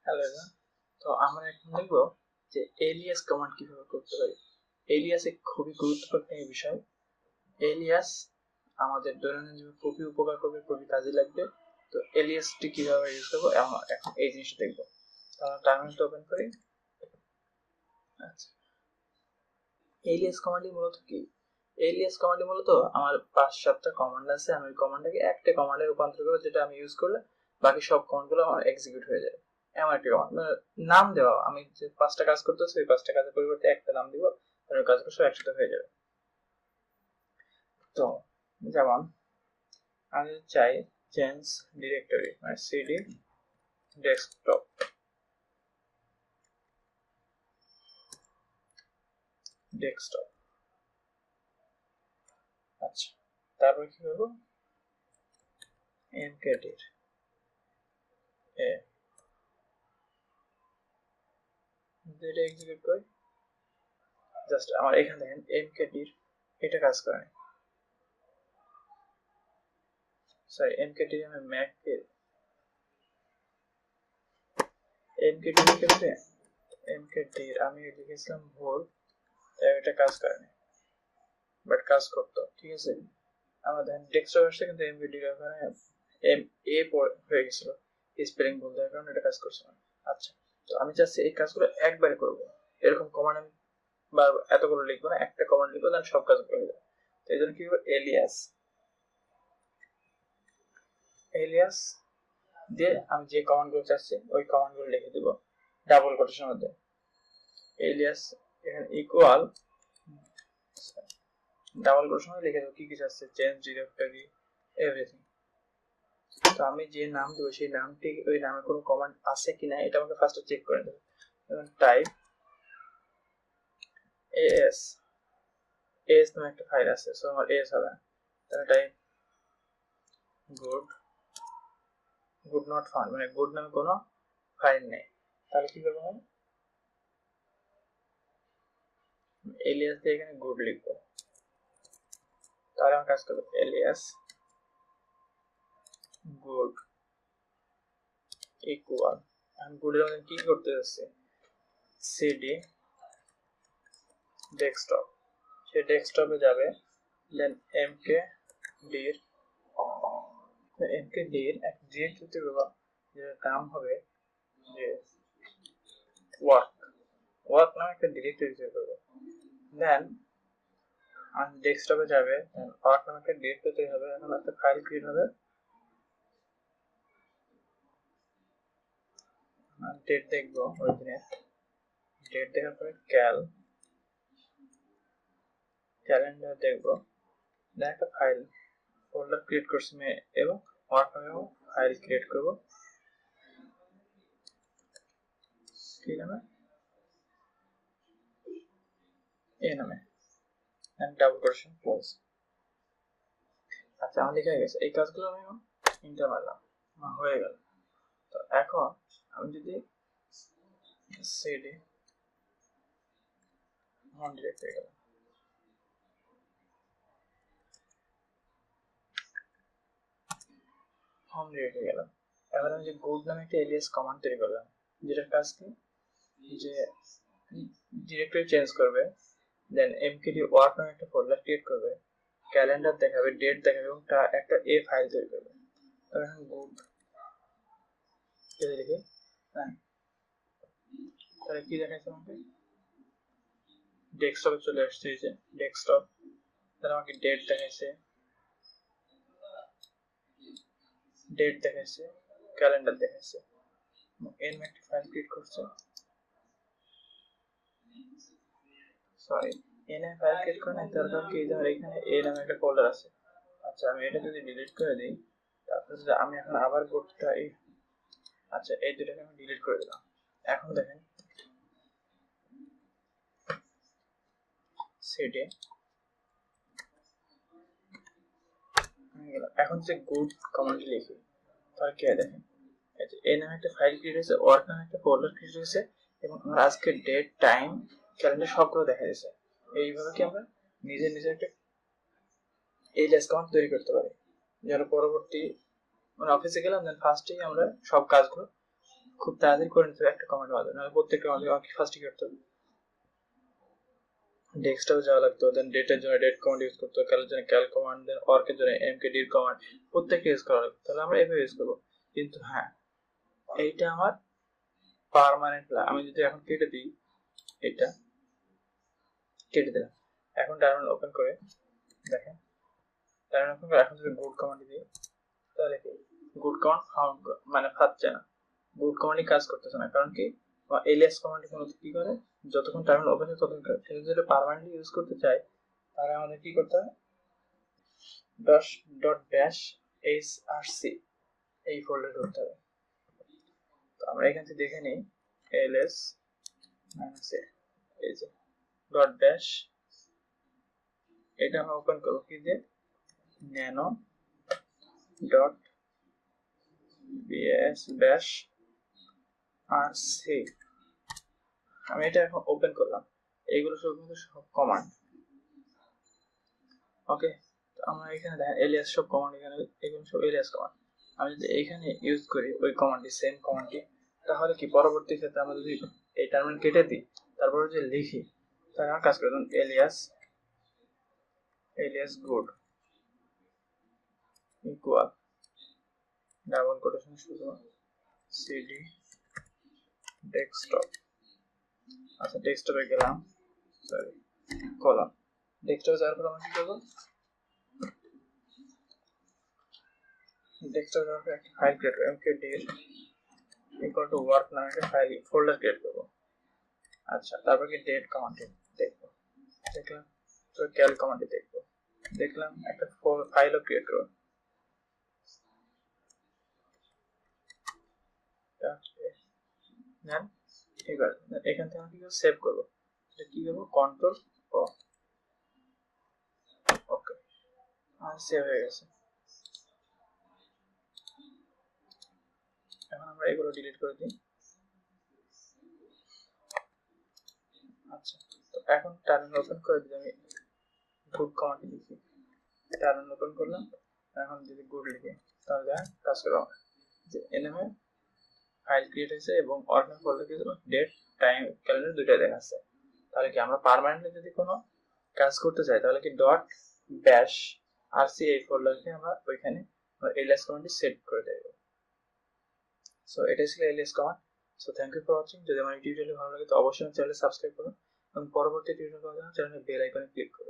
Hello, তো আমরা এখন দেখব যে এলিয়াস কমান্ড কিভাবে করতে পারি। এলিয়াস এক খুবই গুরুত্বপূর্ণ একটি বিষয়। এলিয়াস আমাদের দৈনন্দিন জীবনে খুবই উপকার করবে, খুবই কাজে লাগবে। তো এলিয়াসটি কিভাবে ইউজ করবো আমরা এখন এই জিনিসটা দেখবো। তো আমরা টার্মিনালটা ওপেন করি। আচ্ছা, এলিয়াস কমান্ডটি মূলত কি? এলিয়াস কমান্ডটি মূলত আমার 5-7টা কমান্ড আছে। আমি ওই কমান্ডটাকে একটা কমান্ডে রূপান্তর করবো, যেটা আমি ইউজ করলে বাকি সব কমান্ডগুলো আমার এক্সিকিউট হয়ে যাবে। এমন একটা কমান্ড, নাম দেওয়া, আমি যে 5টা কাজ করতেছি ওই 5টা কাজের পরিবর্তে একটা নাম দিব, আর ওই কাজগুলো সব একসাথে হয়ে যাবে। তো যেমন আমি চাই চেঞ্জ ডিরেক্টরি, মানে সিডি ডেস্কটপ। আচ্ছা, তারপর কি করবো? mkdir যেটা এক্সিকিউট করি, জাস্ট আমার এখানে দেখেন mkdir এটা কাজ করে না। সরি, mkdir আমি ম্যাক mkdir ক্ষেত্রে mkdir আমি লিখেছিলাম ভুল, এটা কাজ করে না, বাট কাজ করতো। ঠিক আছে, আমার দেখেন ডেস্কটপ আসছে কিন্তু mkdir ওখানে এম এ হয়ে গেছিল, স্পেলিং ভুল দেওয়ার কারণে এটা কাজ করছে না। আচ্ছা, তো আমি চাচ্ছি এই কাজগুলো একবারে করবো। এরকম কমান্ড আমি বা এতগুলো লিখবো না, একটা কমান্ড লিখবো, দেন সব কাজগুলো হয়ে যাবে। তো এই জন্য কি করবো, এলিয়াস দিয়ে আমি যে কমান্ডগুলো চাচ্ছি ওই কমান্ডগুলো লিখে দিব ডাবল কোটেশনের মধ্যে। এলিয়াস এখানে ইকুয়াল ডাবল কোটেশনে লিখে দেবো কি কি চাচ্ছে, চেঞ্জ ডিরেক্টরি, এভরিথিং। তো আমি যে নাম দেবো সেই নামটি, ওই নামে কোনো কমান্ড আছে কিনা এটা আমাকে ফার্স্টে চেক করে দেবো। টাইপ এস, এস নামে একটা ফাইল আছে, সো আমার এস হবে। তাহলে টাইপ গুড নট ফাউন্ড, মানে গুড নামে কোনো ফাইল নেই। তাহলে কি করবো, আমি এলিয়াস দিয়ে এখানে গুড লিখবো। তাহলে আমার কাজ করবে এলিয়াস গুড ইকুয়াল, আমি গুডের মধ্যে কি করতে যাচ্ছি, সিডি ডেস্কটপ, সে ডেস্কটপে যাবে, দেন mkdir এক ডিরেক্টরিতে দেবো যেটার নাম হবে যে ওয়ার্ক নামে একটা ডিরেক্টরি তৈরি করবো। দেন আমি ডেস্কটপে যাবে, ওয়ার্ক নামে একটা ডিরেক্টরি তৈরি হবে, এখন একটা ফাইল ক্রিয়েট হবে। ডেট দেখবো ওই দিনের, ডেট দেখার পরে ক্যালেন্ডার দেখবো, দেন একটা ফাইল ফোল্ডার ক্রিয়েট করছি এবং ওয়ার্ক নামেও ফাইল ক্রিয়েট করবো। কি নামে, এই নামে, ডাবল কোটেশন ক্লোজ। আচ্ছা, আমার লেখা হয়ে গেছে। এই কাজগুলো আমি ইন্টার মারলাম, হয়ে গেল। তো এখন আমি যদি সিডি হোম ডিরেক্টরি গেলাম, হোম ডিরেক্টরি গেলাম, এবার আমি যে গুড নামে একটা এলিয়াস কমান্ড তৈরি করলাম, যেটার কাজ কি, যে ডিরেক্টরি চেঞ্জ করবে, দেন mkdir ওয়ার্ক নামে একটা ফোল্ডার ক্রিয়েট করবে, ক্যালেন্ডার দেখাবে, ডেট দেখাবে এবং একটা এ ফাইল তৈরি করবে। তবে এখন গুড লিখে, হ্যাঁ, তাহলে কি দেখাচ্ছে আমাকে, ডেস্কটপে চলে আসছে, এই যে ডেস্কটপ, তাহলে আমাকে ডেট দেখাচ্ছে, ক্যালেন্ডার দেখাচ্ছে, এর একটা ফাইল ক্রিয়েট করছে। সরি, এ নামে ফাইল ক্রিয়েট করে নাই, তার কারণ কি, ধর এখানে এ নামে একটা ফোল্ডার আছে। আচ্ছা, আমি এটা যদি ডিলিট করে দিই, তারপর যদি আমি এখন আবার কোডটা আচ্ছা এই দুটাকে আমি ডিলিট করে দিলাম। এখন দেখেন সেটে এখন যে গুড কমান্ড লিখি, তাহলে কি দেখেন, এই নামে একটা ফাইল ক্রিয়েট হয়েছে, ওয়ার্ক নামে একটা ফোল্ডার ক্রিয়েট হয়েছে এবং আমার আজকের ডেট, টাইম, ক্যালেন্ডার সবগুলো দেখা যাচ্ছে। এইভাবে কি আমরা নিজে একটা এলিয়াস কমান্ড তৈরি করতে পারি, যেন পরবর্তী মানে অফিসে গেলাম, দেন ফার্স্টেই আমরা সব কাজগুলো খুব তাড়াতাড়ি করে নিতে হবে একটা কমান্ডের মাধ্যমে, নাহলে প্রত্যেকটা আমাকে ফার্স্টে কি করতে হবে, ডেস্কটপে যাওয়া লাগতো, দেন ডেটের জন্য ডেট কমান্ড ইউজ করতে হবে, ক্যালের জন্য ক্যাল কমান্ড, দেন অর্কের জন্য mkdir কমান্ড, প্রত্যেকটা ইউজ করা লাগতো। তাহলে আমরা এভাবে ইউজ করবো। কিন্তু হ্যাঁ, এইটা আমার পার্মানেন্ট। আমি যদি এখন কেটে দিই, এটা কেটে দিলাম, এখন টার্মিনাল ওপেন করে দেখেন, টার্মিনাল ওপেন করে এখন যদি গুড কমান্ড দিই, তাহলে কি গুড কমান্ড ফাউন্ড মানে পাচ্ছে না, গুড কমান্ডই কাজ করতেছে না। কারণ কি, এলিয়াস কমান্ড মূলত কি করে, যতক্ষণ টার্মিনাল ওপেন হয় ততক্ষণ কাজ। কিন্তু যদি পার্মানেন্টলি ইউজ করতে চাই, তাহলে আমাদের কি করতে হবে, bashrc এই ফোল্ডারে ঢুকতে হবে। তো আমরা এখান থেকে দেখে নিই, ls -a এই যে ডট ব্যাশ, এটা আমরা ওপেন করবো কি দিয়ে, nano dot bs bash rc। আমি এটা এখন ওপেন করলাম, এইগুলো সব কিন্তু সব কমান্ড। ওকে, তো আমরা এখানে দেখেন এলিয়াস সব কমান্ড, এখানে এগুলো সব এলিয়াস কমান্ড। আমি যদি এখানে ইউজ করি ওই কমান্ডটি, সেম কমান্ডটি, তাহলে কি পরবর্তী ক্ষেত্রে আমরা যদি এই টার্মিনাল কেটে দিই, তারপরে যদি লিখি, তাহলে আমার কাজ করে, ধরুন Ilias good equal double quotation শুধু cd ডেস্কটপ। আচ্ছা, ডেস্কটপে গেলাম, সরি কলম, ডেস্কটপে যাওয়ার পর আমরা কি করবো, ডেস্কটপে যাওয়ার পর একটা ফাইল ক্রিয়েট করবো, mkdir ইকুয়াল টু ওয়ার্ক নামে একটা ফাইল ফোল্ডার ক্রিয়েট করবো। আচ্ছা, তারপর কি ডেট কমান্ডে দেখবো, দেখলাম, তো ক্যাল কমান্ডে দেখবো, দেখলাম, একটা ফাইলও ক্রিয়েট করবো। এবার এখান থেকে আমি কি সেভ করবো, কি করবো, কন্ট্রোল ও, ওকে, আর সেভ হয়ে গেছে। এখন আমরা এগুলো ডিলিট করে দিই। আচ্ছা, তো এখন টার্মিনাল ওপেন করে দিই, আমি গুড কমান্ড লিখি, টার্মিনাল ওপেন করলাম, এখন যদি গুড লিখি, তাহলে দেখা কাজ করবো, যে এনএমএ ফাইল ক্রিয়েট হয়েছে এবং অর্গান ফোল্ডার কি ডেট টাইম ক্যালেন্ডার দুইটাই দেখাচ্ছে। তাহলে কি আমরা পার্মানেন্টলি যদি কোনো কাজ করতে চাই, তাহলে কি ডট ব্যাশ আরসি এই ফোল্ডারকে আমরা ওইখানে এলিয়াস কমান্ডটি সেট করে দেব। সো এটা ছিল alias command. So thank you for watching. যদি আমার এই টিউটোরিয়াল ভালো লাগে তো অবশ্যই চ্যানেলটি সাবস্ক্রাইব করুন এবং পরবর্তী টিউটোরিয়াল পাওয়ার জন্য চ্যানেলের বেল আইকনে ক্লিক করুন।